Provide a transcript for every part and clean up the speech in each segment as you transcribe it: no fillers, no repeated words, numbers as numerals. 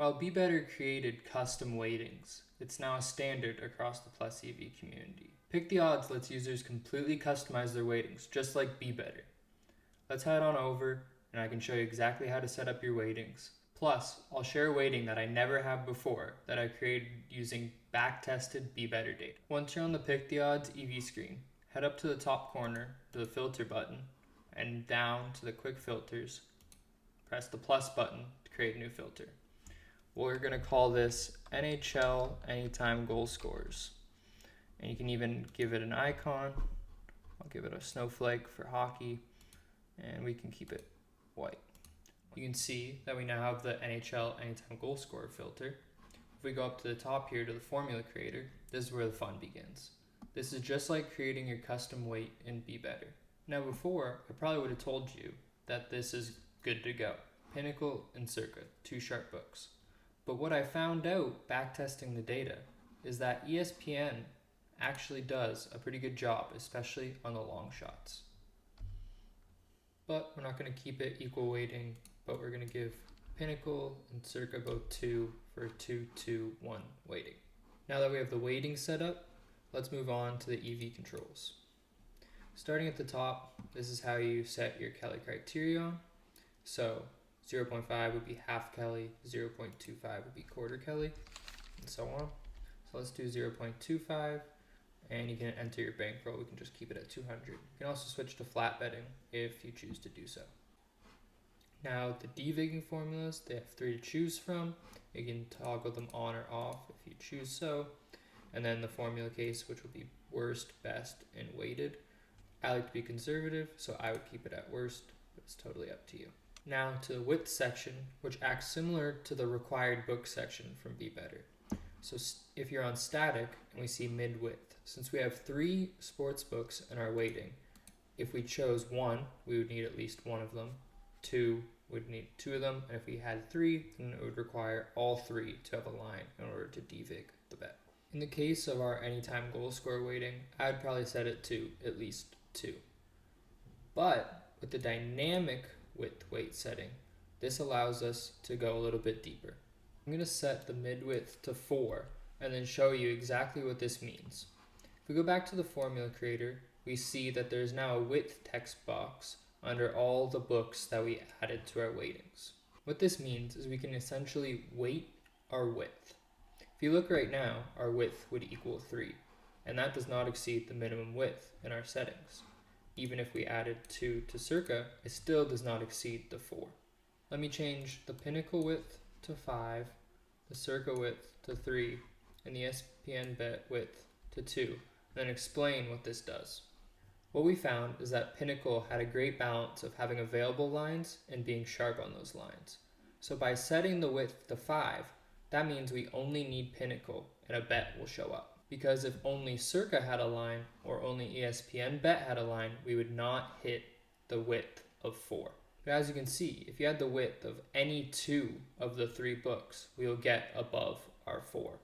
While BeeBettor created custom weightings, it's now a standard across the Plus EV community. Pick the Odds lets users completely customize their weightings, just like BeeBettor. Let's head on over and I can show you exactly how to set up your weightings. Plus, I'll share a weighting that I never have before that I created using back-tested BeeBettor data. Once you're on the Pick the Odds EV screen, head up to the top corner to the filter button and down to the quick filters. Press the plus button to create a new filter. We're going to call this NHL Anytime Goal Scorers. And you can even give it an icon. I'll give it a snowflake for hockey, and we can keep it white. You can see that we now have the NHL Anytime Goal Scorer filter. If we go up to the top here to the formula creator, this is where the fun begins. This is just like creating your custom weight in BeeBettor. Now before, I probably would have told you that this is good to go. Pinnacle and Circa, 2 sharp books. But what I found out backtesting the data is that ESPN actually does a pretty good job, especially on the long shots. But we're not going to keep it equal weighting, but we're going to give Pinnacle and Circa both 2 for a 2-2-1 weighting. Now that we have the weighting set up, let's move on to the EV controls. Starting at the top, this is how you set your Kelly criteria on. So 0.5 would be half Kelly, 0.25 would be quarter Kelly, and so on. So let's do 0.25, and you can enter your bankroll. We can just keep it at 200. You can also switch to flat betting if you choose to do so. Now the devigging formulas, they have 3 to choose from. You can toggle them on or off if you choose so. And then the formula case, which will be worst, best, and weighted. I like to be conservative, so I would keep it at worst, but it's totally up to you. Now to the width section, which acts similar to the required book section from BeeBettor. So if you're on static and we see mid-width, since we have 3 sports books in our weighting, if we chose 1, we would need at least 1 of them. 2 would need 2 of them, and if we had 3, then it would require all 3 to have a line in order to devig the bet. In the case of our anytime goal score weighting, I'd probably set it to at least 2. But with the dynamic width weight setting, this allows us to go a little bit deeper. I'm going to set the mid width to 4 and then show you exactly what this means. If we go back to the formula creator, we see that there's now a width text box under all the books that we added to our weightings. What this means is we can essentially weight our width. If you look right now, our width would equal 3, and that does not exceed the minimum width in our settings. Even if we added 2 to Circa, it still does not exceed the 4. Let me change the Pinnacle width to 5, the Circa width to 3, and the ESPN bet width to 2, and then explain what this does. What we found is that Pinnacle had a great balance of having available lines and being sharp on those lines. So by setting the width to 5, that means we only need Pinnacle and a bet will show up. Because if only Circa had a line or only ESPN bet had a line, we would not hit the width of 4. But as you can see, if you had the width of any 2 of the 3 books, we will get above our 4.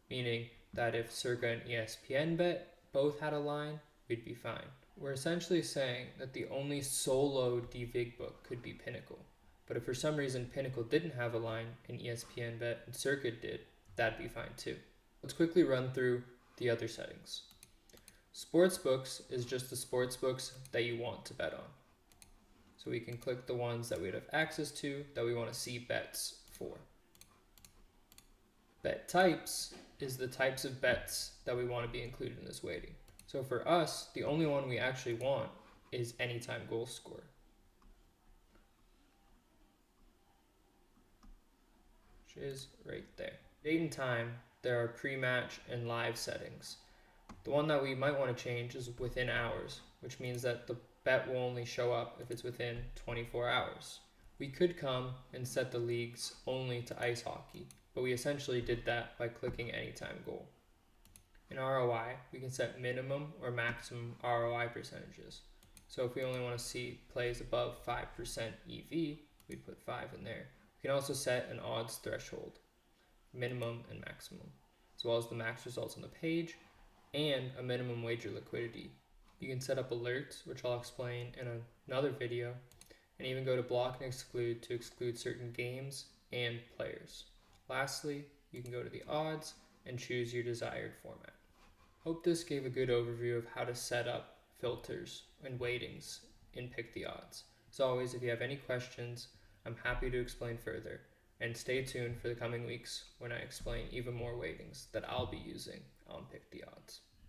Meaning that if Circa and ESPN bet both had a line, we'd be fine. We're essentially saying that the only solo devig book could be Pinnacle. But if for some reason Pinnacle didn't have a line and ESPN bet and Circa did, that'd be fine too. Let's quickly run through the other settings. Sportsbooks is just the sports books that you want to bet on. So we can click the ones that we'd have access to that we want to see bets for. Bet types is the types of bets that we want to be included in this weighting. So for us, the only one we actually want is anytime goal score. Which is right there. Date and time, there are pre-match and live settings. The one that we might want to change is within hours, which means that the bet will only show up if it's within 24 hours. We could come and set the leagues only to ice hockey, but we essentially did that by clicking anytime goal. In ROI, we can set minimum or maximum ROI percentages. So if we only want to see plays above 5% EV, we'd put 5 in there. We can also set an odds threshold, minimum and maximum, as well as the max results on the page and a minimum wager liquidity. You can set up alerts, which I'll explain in another video, and even go to block and exclude to exclude certain games and players. Lastly, you can go to the odds and choose your desired format. Hope this gave a good overview of how to set up filters and weightings in Pick the Odds. As always, if you have any questions, I'm happy to explain further. And stay tuned for the coming weeks when I explain even more weightings that I'll be using on Pick the Odds.